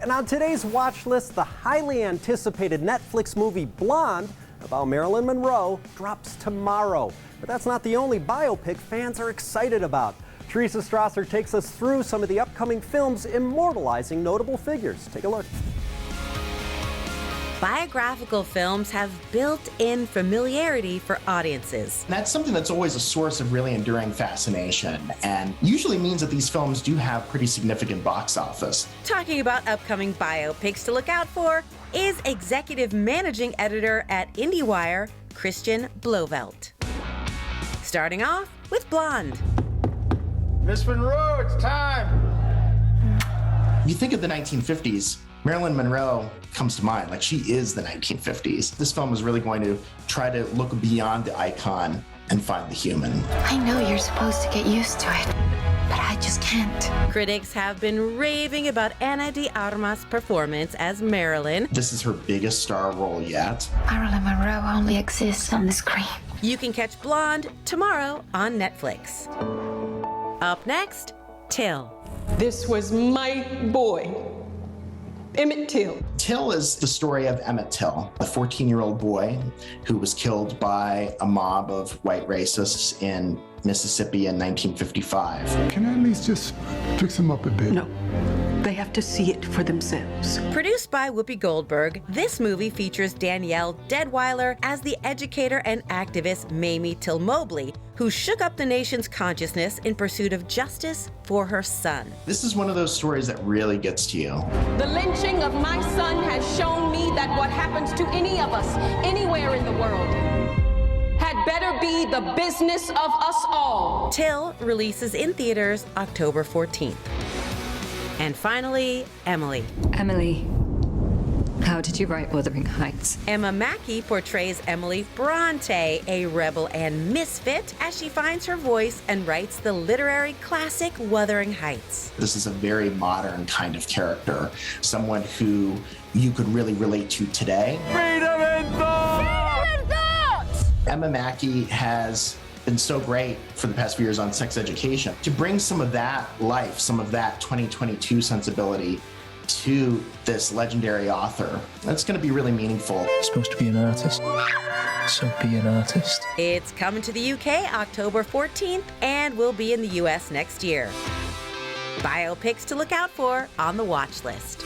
And on today's watch list, the highly anticipated Netflix movie Blonde about Marilyn Monroe drops tomorrow. But that's not the only biopic fans are excited about. Teresa Strasser takes us through some of the upcoming films immortalizing notable figures. Take a look. Biographical films have built-in familiarity for audiences. That's something that's always a source of really enduring fascination, and usually means that these films do have pretty significant box office. Talking about upcoming biopics to look out for is executive managing editor at IndieWire, Christian Blovelt. Starting off with Blonde. Miss Monroe, it's time! If you think of the 1950s, Marilyn Monroe comes to mind, like she is the 1950s. This film is really going to try to look beyond the icon and find the human. I know you're supposed to get used to it, but I just can't. Critics have been raving about Ana de Armas' performance as Marilyn. This is her biggest star role yet. Marilyn Monroe only exists on the screen. You can catch Blonde tomorrow on Netflix. Up next, Till. This was my boy, Emmett Till. Till is the story of Emmett Till, a 14-year-old boy who was killed by a mob of white racists in Mississippi in 1955. Can I at least just fix him up a bit? No. They have to see it for themselves. Produced by Whoopi Goldberg, this movie features Danielle Deadwyler as the educator and activist Mamie Till Mobley, who shook up the nation's consciousness in pursuit of justice for her son. This is one of those stories that really gets to you. The lynching of my son has shown me that what happens to any of us, anywhere in the world, had better be the business of us all. Till releases in theaters October 14th. And finally, Emily. Emily, how did you write Wuthering Heights? Emma Mackey portrays Emily Bronte, a rebel and misfit, as she finds her voice and writes the literary classic Wuthering Heights. This is a very modern kind of character, someone who you could really relate to today. Freedom and thought! Freedom and thought! Emma Mackey has been so great for the past few years on sex education. To bring some of that life, some of that 2022 sensibility to this legendary author, that's going to be really meaningful. You're supposed to be an artist, so be an artist. It's coming to the UK October 14th and will be in the US next year. Biopics to look out for on the watch list.